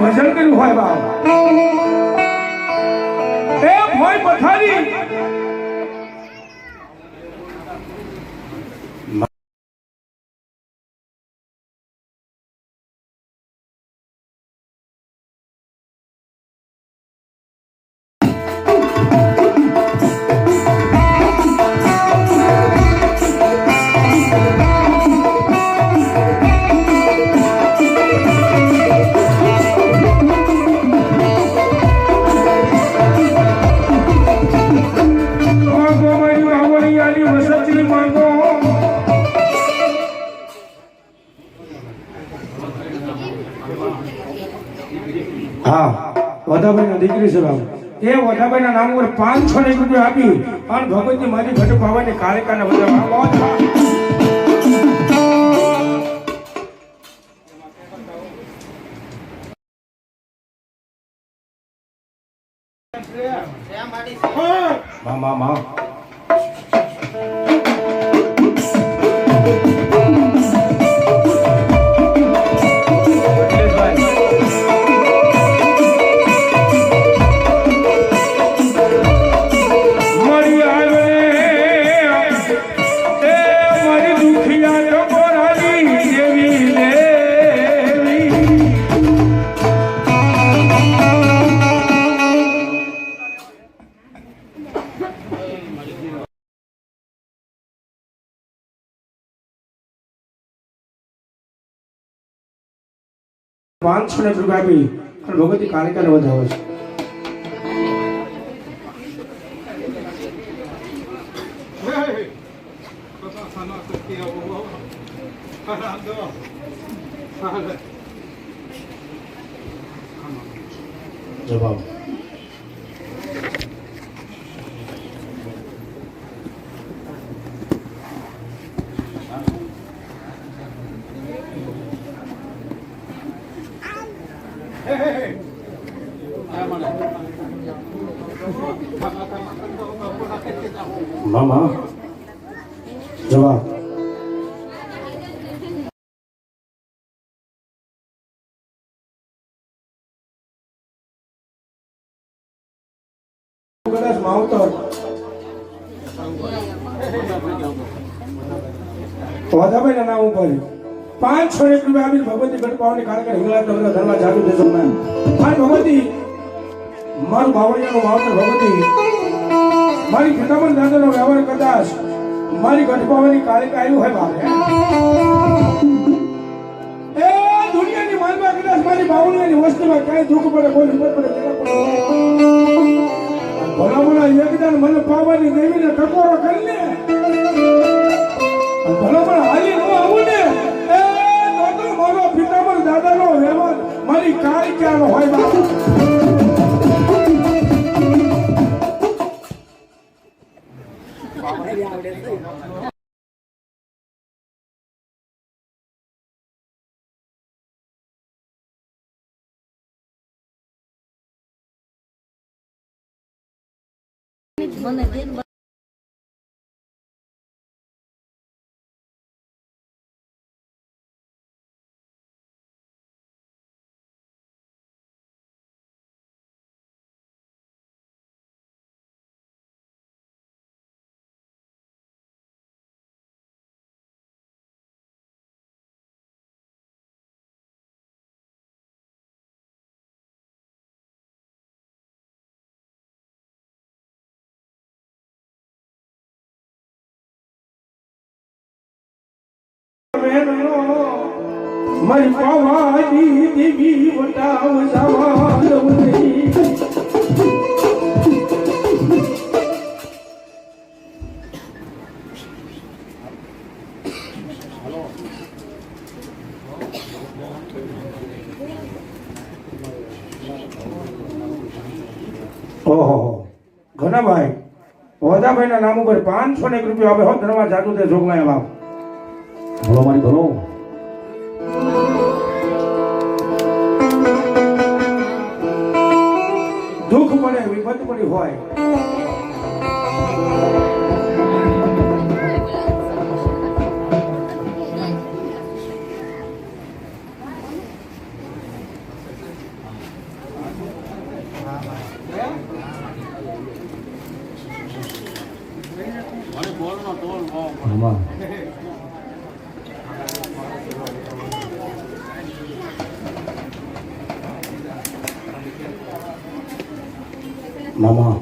ભજન કર્યું હોય બાપ એ ભોય પથારી हाँ वधाभाई दीकरी से बाबू ए वधाभाई नाम पर 500 रुपया आपी और भगवती मारी घट पावानी कार्यक्रम मामा ₹500 આપી અને ભગવતી કાર્યક્રમ વધાવે છે જવાબ मामा जवाब वधाभाई नाम पर 500 रुपया आपी भगवती गढ़ पावनी कार्यक्रम हिंगलाज धर्मा जादू देशो में भगवती मारू बावड़िया नो मावतर भगवती मारी पितामह दादा नो व्यवहार कदाच मारी गढ़ पावनी कार्यक्रम आयो है बाप ए दुनिया ની માનવા કદાચ મારી બાવળિયાની વસ્તુમાં કઈ દુઃખ પડે કોઈ હિંમત પડે ભલા ભલા એકદાન મને પાવાની દેવીને ટકોરો કરીને ભલા ભલા હાલી નો આવું ને એ તો મારો પિતામહ દાદાનો વ્યવહાર મારી કાર્યનો હોય બાપ મને બેન મારી પાવાની દેવી વટાવ જવાની ઓહો ઘનાભાઈ ઓદાભાઈ ના નામ ઉપર 501 રૂપિયા આવે હો ધનવા જાદુ તે જોગલાયા બાપ ભલો મારી ભલો દુઃખ પડે વિપત પડી હોય મામા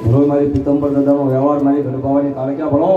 ભલો મારી પિત્તંબર દાદાનો વ્યવહાર મારી ઘર પાવાની કાલે ક્યાં ભલો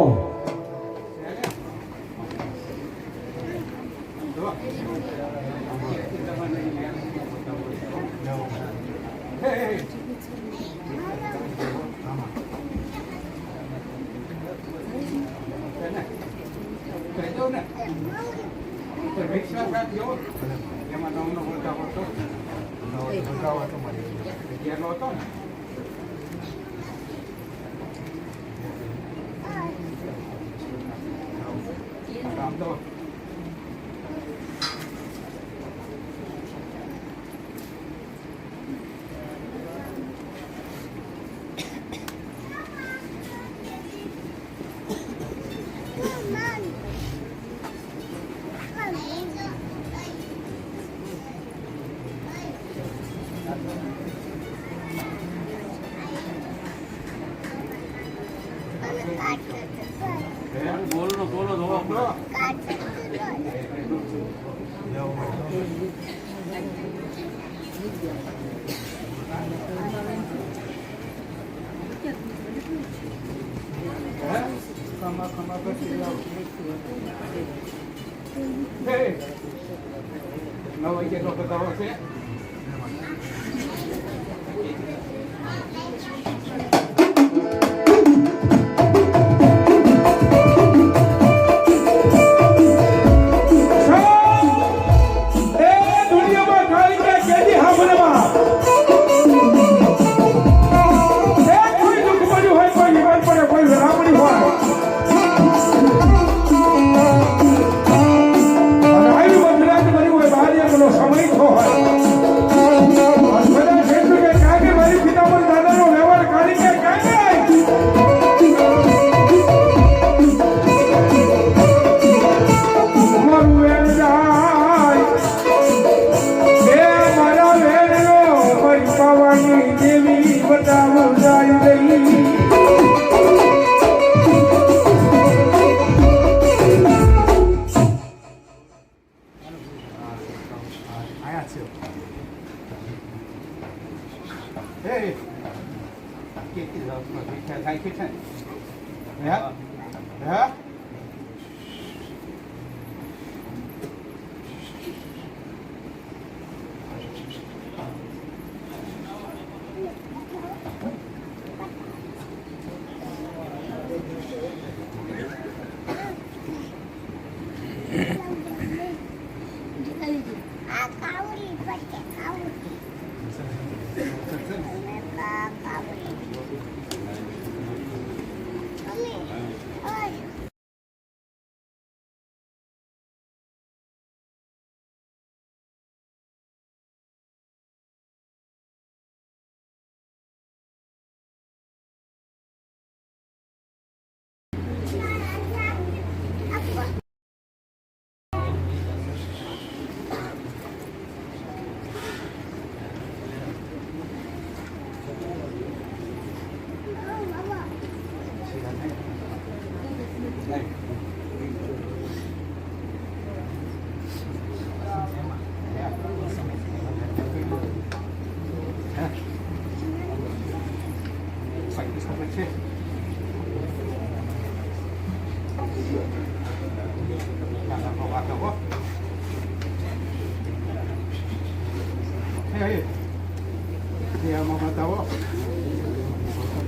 Dia mau tahu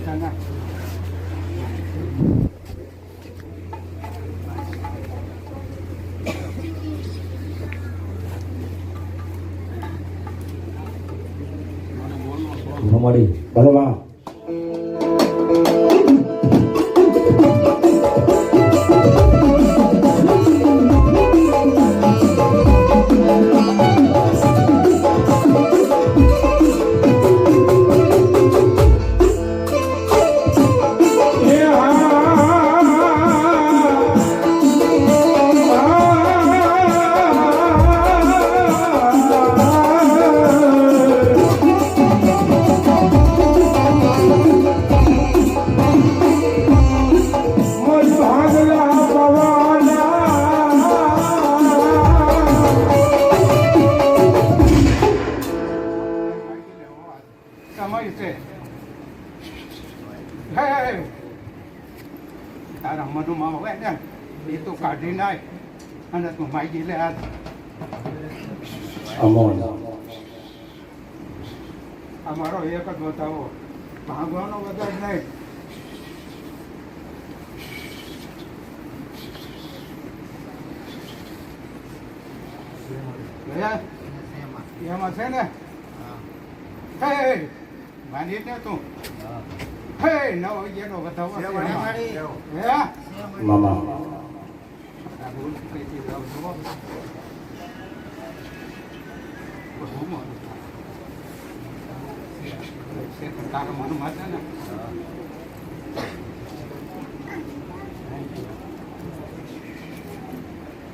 sana. Nomori, balaba. Tarang maduma wet yan. Dito cardinal. Ano to may gilead. Amon. Amaro ye ka बताओ. भागवानो बता नहीं. Ya. Ya macam Hey. Mani ni tu. Hey, no, ye no बताओ. Ya. Mama.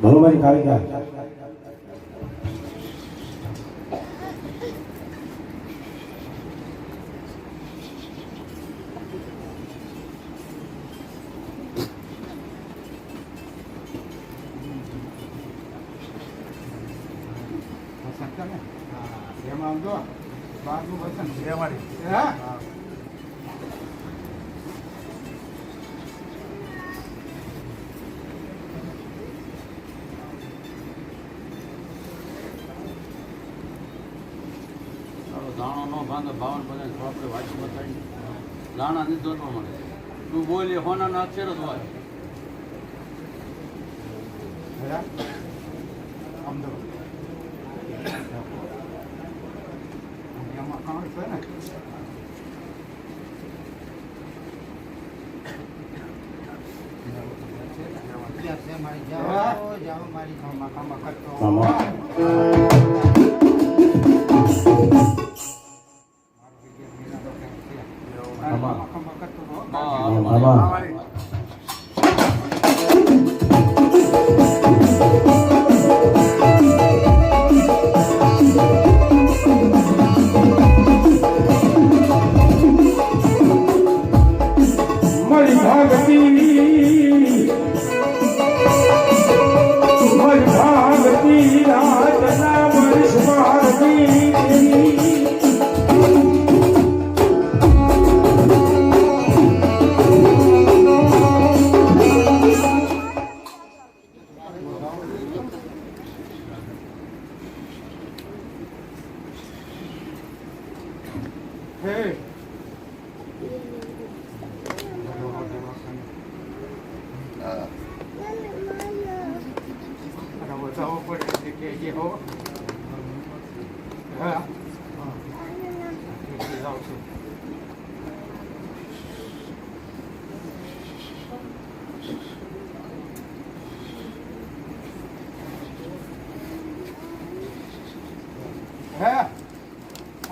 Baru balik kali kan? દાણો નો બાંધો 52 બધા આપણે વાંચી બતાવી દાણા નથી જોવા મળે તું બોલી હોના અક્ષર જ હોય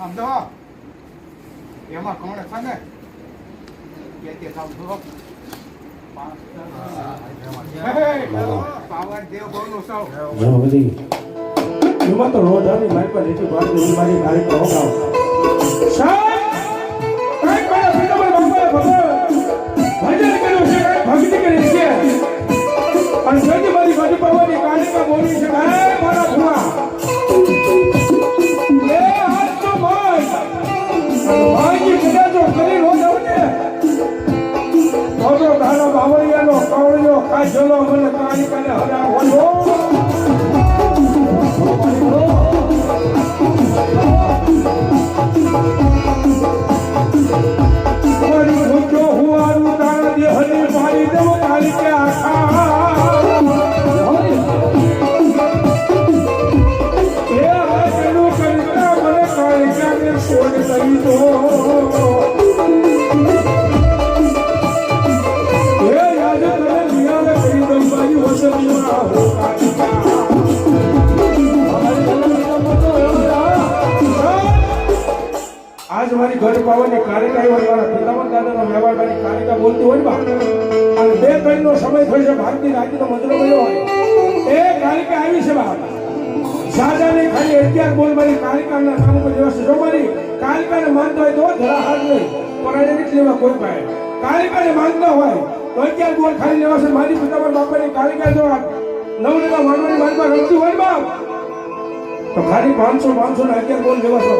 અમદાવાદ એમાં કોણ છે ને કે સમજો પાવર દેવ બોલો સૌ જો બધી એમાં તો રોજ આવી મારી પર રેતી બાદ મારી ગાડી પર હોગાવ સાહેબ કઈ મારા પિતા પર બાપા ભજન કર્યું છે ભક્તિ કરી છે ચલો મને કાલિકાને હરાવો મારી ભૂજો હુવારું તારા દેહની મારી દેવ કાલિકે આખા એ આજનું કલિકા મને કાલિકાને છોડ કરી દો આજ મારી ઘર પાવાની કાલિકા હોય મારા પિતામહ દાદાનો વ્યવહાર મારી કાલિકા બોલતી હોય બા અને 2-3 નો સમય થયો છે ભારતી રાતીનો મંજરો ગયો હોય એ કાલિકા આવી છે બા સાજાને ખાલી 11 બોલ મારી કાલિકાના નામ પર દિવસ જો મારી કાલિકાને માનતો હોય તો ધરા હાથ નહીં પરાણે નથી લેવા કોઈ પાસે કાલિકાને માનતો હોય તો 11 બોલ ખાલી લેવા છે મારી પિતામહ બાપાની કાલિકા જો નવરેલા માનવાની માનમાં રમતી હોય બાપ તો ખાલી 500 ના 11 બોલ લેવા છો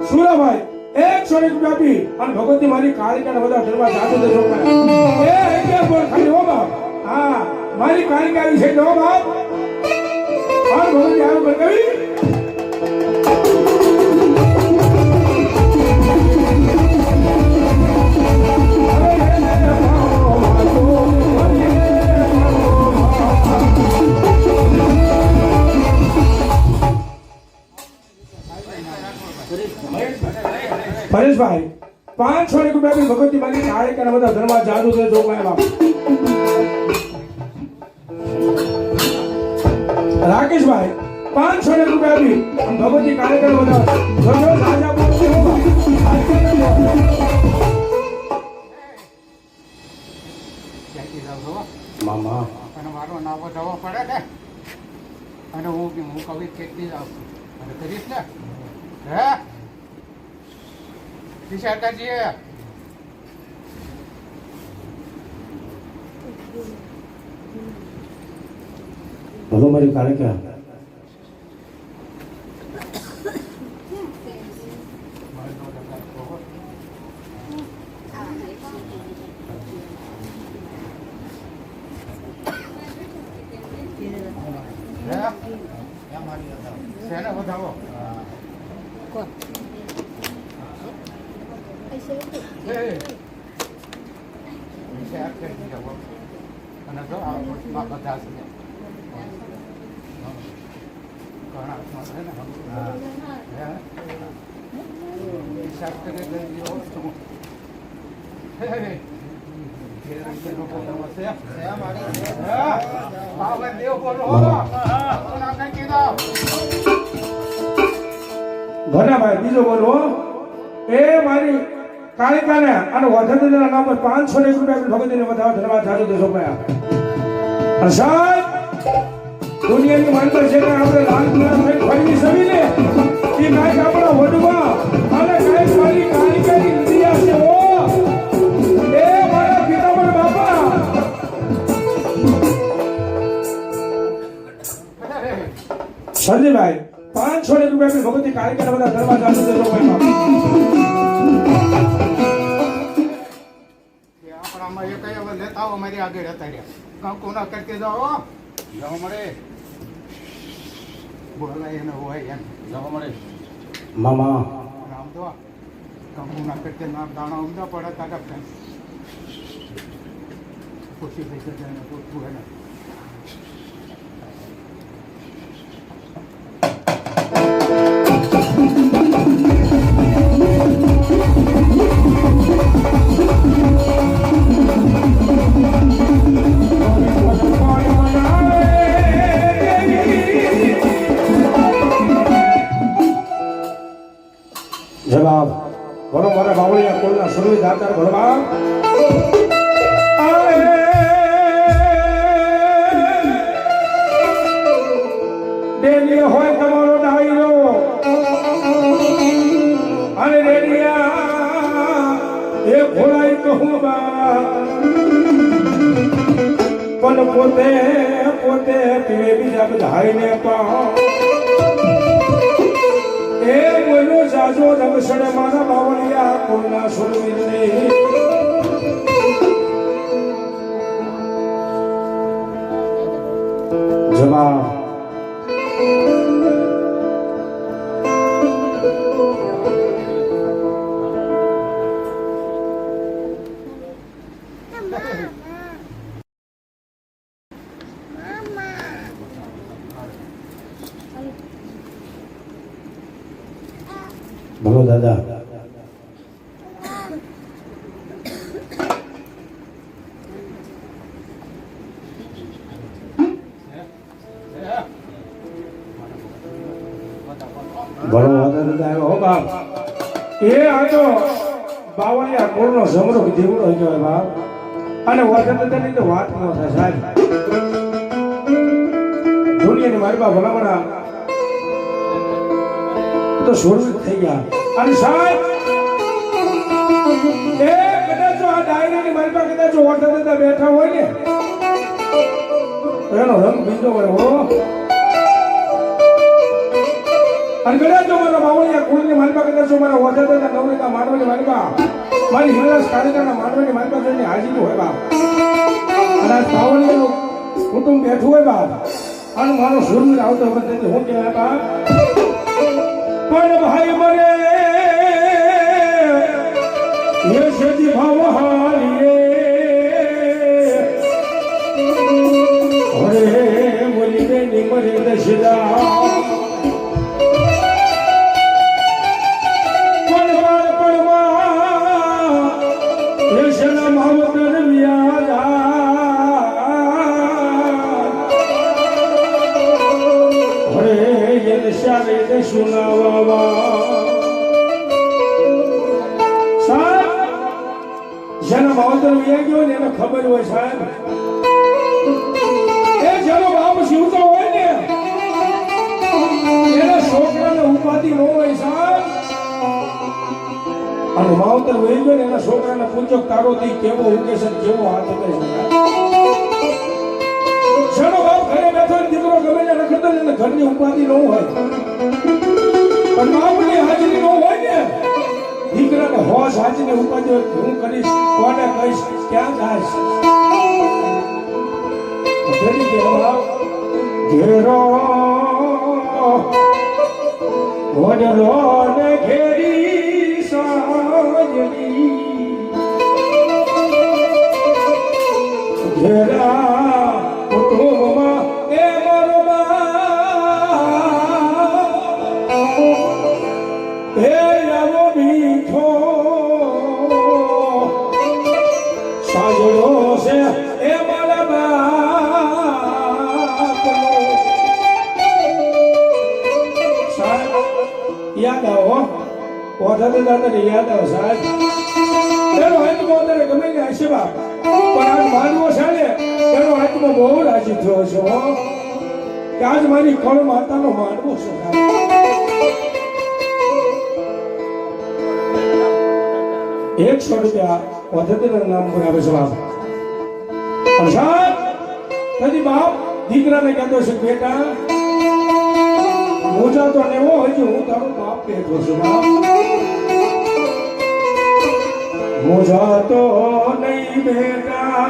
સુરાભાઈ 100 રૂપિયા આપી અને ભગવતી મારી કાલિકાને બધા ધર્મા જાતો દેજો એ 11 બોલ ખાલી હો બાપ હા મારી કાલિકા આવી છે હો બાપ और बहुत यार बन गई परेश भाई 500 रुपया भी भगवती मानी काले का बता धर्मा जादू से दो मैं बाप राकेश भाई 500 रुपया भी हम भगवती काले का बता जो जो राजा बोलते होगा મામા અને મારો નાવો જવો પડે ને અને હું કવિ કેટલી જાઉં અને કરીશ ને હે વિશાખાજી ભલો મારી કાલિકા શેને વધાવો અને જો આ બધા છે ઘણા છે ને હિસાબ કરી લઈ ગયો છું ઘણા ભાઈ બીજો બોલો એ મારી કાલિકાને અને વધેલા નામ પર 500 રૂપિયા ભગવતીને વધાવા ધન્યવાદ જાજો દેશો પયા અને સાહેબ દુનિયાની માનતા છે કે આપણે લાલ ગુલાબ થઈ ફરી સવીને એ કાંઈક આપણા વડવા અને કાંઈક મારી કાલિકાની ઇતિહાસ છે ઓ એ મારા પિતામહ બાપા સંજયભાઈ 500 રૂપિયા ભગવતી કાલિકાને બધા ધન્યવાદ જાજો દેશો પયા લેતા હો મારી આગળ હતા રહ્યા કોના કરતી જાઓ જાઓ મળે બોલાય એને હોય એમ જાઓ મળે મામા આમ તો કંકુના કરતે ના દાણા ઉમદા પડે તાકા ખુશી થઈ જશે એને પૂછવું એને જવાબ બોલો મારા બાવળિયા કોલના સર્વે દાતાર ભણવા ડેલી હોય તમારો ડાયરો અને રેડિયા એ ભોલાઈ કહું બા પણ પોતે પોતે પીવે બીજા બધાઈને પા એ બોલો જાજો દમસણ મારા બાવળિયા કોના સુરવીરને બાપ એ આ તો બાવળિયા કોળનો જમરો જીવડો કહેવાય બાપ અને વખતની તો વાત ન થાય સાહેબ દુનિયાની મારી બાપ ભલામણા તો છોડવી થઈ ગયા અને સાહેબ એ કદાચ આ ડાયરીની મારી પાસે કદાચ વખત બેઠા હોય ને એનો રંગ બીજો હોય હો અને કદાચ જો મારા બાવળિયા કુળની મારી પાસે કદાચ મારા વખત નવરિકા માનવાની મારી બા મારી હિંગળાજ કાળીકાના માનવાની મારી પાસે એની હાજરી હોય બાપ અને આ બાવળિયાનું કુટુંબ બેઠું હોય બાપ અને મારો સુરવીર આવતો વખતે હું કહેવાય બાપ પણ ભાઈ મને ये सदी भवालिए अरे बोली बे निमरे दशदा परवार परवा ये सना मावतर वियादा अरे ये दशारे दशुनावा જેના માવતર વ્યા ગયો ને એને ખબર હોય સાહેબ એ જેનો બાપ જીવતો હોય ને એના છોકરાને ઉપાધિ ન હોય સાહેબ અને માવતર વહી ગયો ને એના છોકરાને પૂછો તારો દી કેવો ઉગે છે કેવો હાથ ઉગે છે જેનો બાપ ઘરે બેઠો દીકરો ગમે ને રખડતો ને એને ઘરની ઉપાધિ ન હોય પણ બાપની હાજરી ન હોય ને દીકરાને હોશ હાચીને ઉપાધિ હું કરીશ કોને કહીશ ક્યાં જઈશ ફરી કહેવા ઘેરો વડલો ને ઘેરી સાજની ઘેરા કુટુંબમાં એ મારો એ આવો મીઠો સાજડો છે એ મારા બાપનો સાહેબ યાદ આવો પોતાને દાદાને યાદ આવો સાહેબ એનો હાથમાં અત્યારે ગમે ને હશે બાપ પણ આજ માનવો છે ને એનો હાથમાં બહુ રાજી થયો છે કે આજ મારી કળ માતાનો માનવો છે ₹100 પદ્ધતિના નામ પર આવે છે બાપ અને સાહેબ કદી બાપ દીકરાને કહેતો છે બેટા મોજા તો લેવો હજી હું તારો બાપ બેઠો છું બાપ મોજા તો નહીં બેટા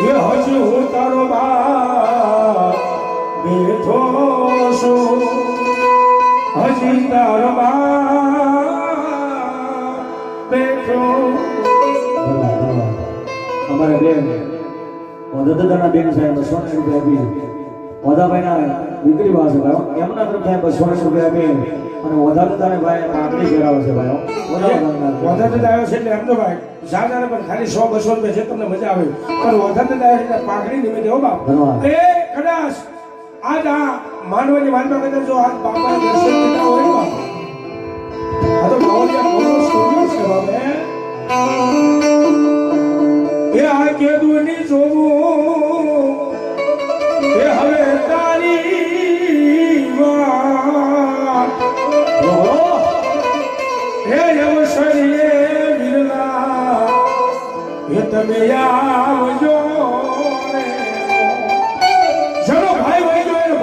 એ હજી હું તારો બાપ બેઠો છું હજી તારો બાપ બેઠો અમારે બેન ઓદાદાના બેન સાહેબ ₹200 આપી ઓદાભાઈના દીકરી પાસે ભાઈ એમના તરફથી ₹200 આપી અને ઓદાદાને ભાઈ પાકડી કરાવે છે ભાઈ વધારે આવ્યો છે એટલે એમ તો ભાઈ સાધારણ પણ ખાલી ₹100-200 છે તમને મજા આવે પણ વધારે આવ્યો એટલે પાકડી નિમિત્તે હો બાપ એ કદાચ આજ આ માનવાની માનવા કદાચ જો આજ બાપાના દર્શન થતા હોય બાપ આ તો બાવળિયા કોનો સ્ટોરી છે બાપ એ આ કેદુની જોવું એ હવે તારી વાત હે અવસરીએ વિરલા એ તમે આવજો ચલો ભાઈ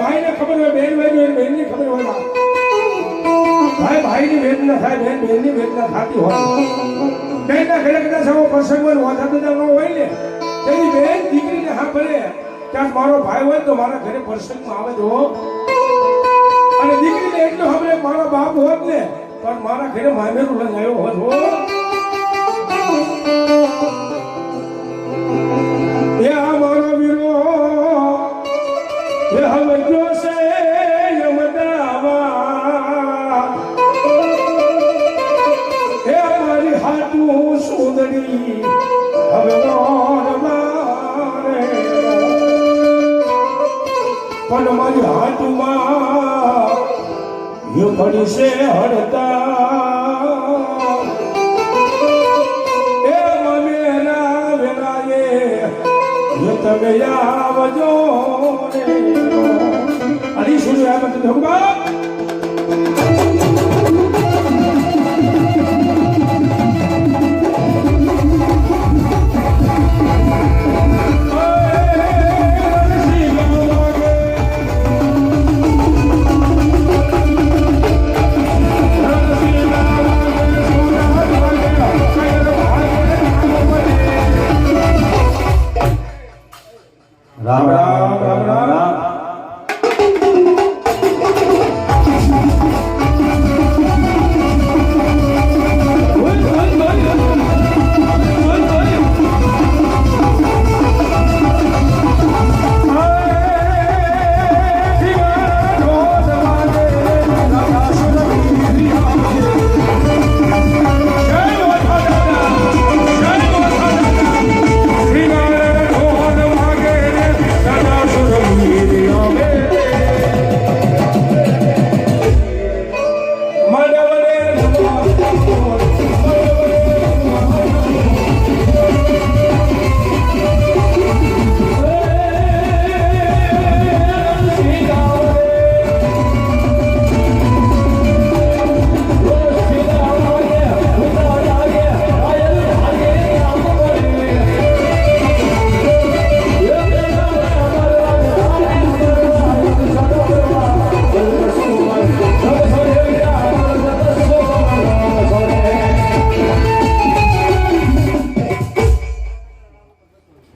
ભાઈને ખબર હોય બેન બેનની ખબર હોય ભાઈની ભેદ ના થાય બેનની ભેદ ના થતી હોય બેનના ઘરે કદાચ આવો પ્રસંગ હોય વાંધા ન હોય ને તેની બેન દીકરીને હા ભલે ત્યાં મારો ભાઈ હોય તો મારા ઘરે પ્રસંગમાં આવે તો અને દીકરીને એટલું હવે મારો બાપ હોત ને પણ મારા ઘરે મામેરું લગાવ્યો હોત હો એ આ મારો વીરો એ હવે જોશે યમદાવા એ મારી હાથું સુંદરી હવે મોર મારે પણ મારી હાથમાં યો પડી છે હડતા એ મમેરા વેરાએ યો તમે આવજો રે અલી શું આ બધું ભગવાન રામ રામ રામ રામ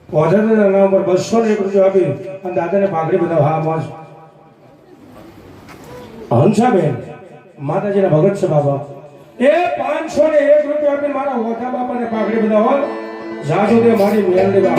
ઓઢાના નામ પર 201 રૂપિયા આપી અને દાદાને પાઘડી બધા હા મોજ હંસાબેન માતાજીના ભગત છે બાબા એ 501 રૂપિયા આપી મારા ઓઢા બાપાને પાઘડી બધા હો જાજો દે મારી મેલડી બા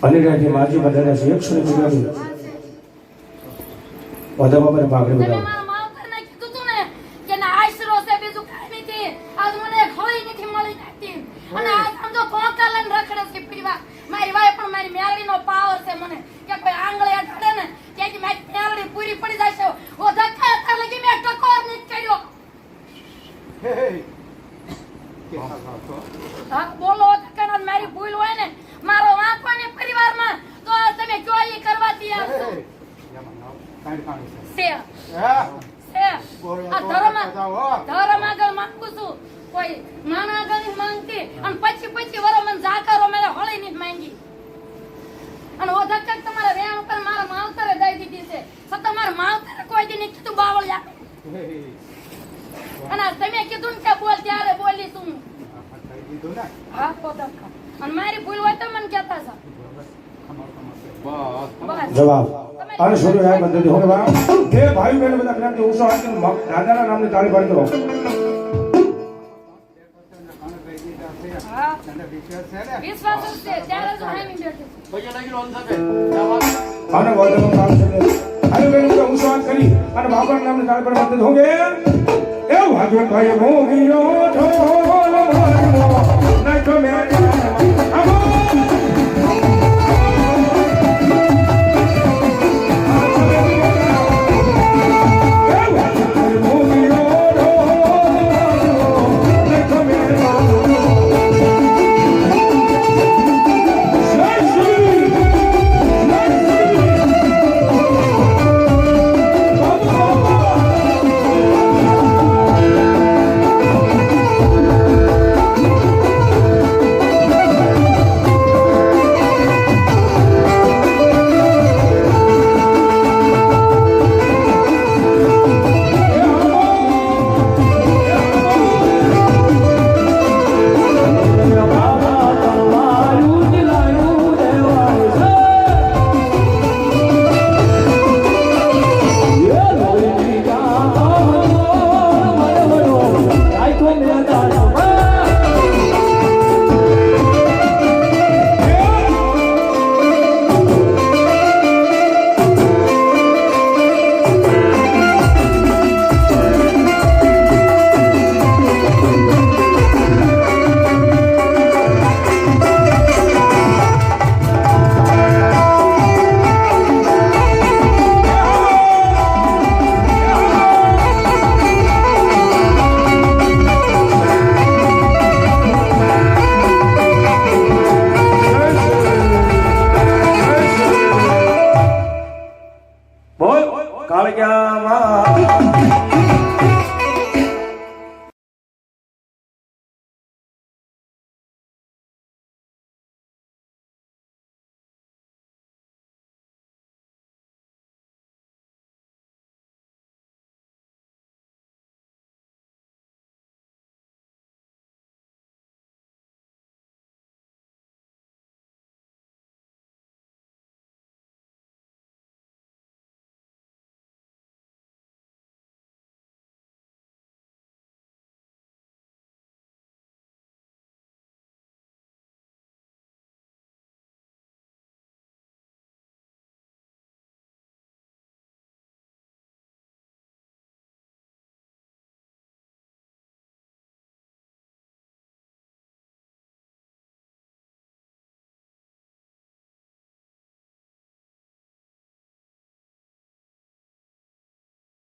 અનિરાજી માજી બધાને 100 રૂપિયા ઓઢા બાપાને પાઘડી બધા બોલો મારી ભૂલ હોય ને મારો વાંક હોય ને પરિવારમાં તો તમે ચોરી કરવા તૈયાર છો ધર્મ આગળ માંગુ છું કોઈ નાના આગળ નહીં માંગતી અને પછી વરો મને જાકારો મેં હળી નહીં માંગી અને ઓ ધક્કક તમારા વેણ ઉપર મારા માવતરે દઈ દીધી છે છતાં મારા માવતરે કોઈ દી નહીં કીધું બાવળિયા અને તમે કીધું ને કે બોલ ત્યારે બોલી તું હા તો ધક્કા અને મારી ભૂલ હોય તો મને કહેતા છો જવાબ અરે છોડ્યો યાર બંધ હો બા એ ભાઈ બહેન બધા જ્ઞાતિ ઉષા દાદાના નામની તાળી પાડી દો હા તને વિશ્વાસ છે ને વિશ્વાસ જ છે ત્યારે જ હું હામી બેઠી છું. પૈસા લાગી લોન સાથે ત્યાં વાત અને વાદળનું કામ છે અરે બેન તો હું વાત કરી અને બાપા નામને તાર પર મત હોગે એ વાદળ ભાઈ મોગીયો ઢોલ મારવો ના તો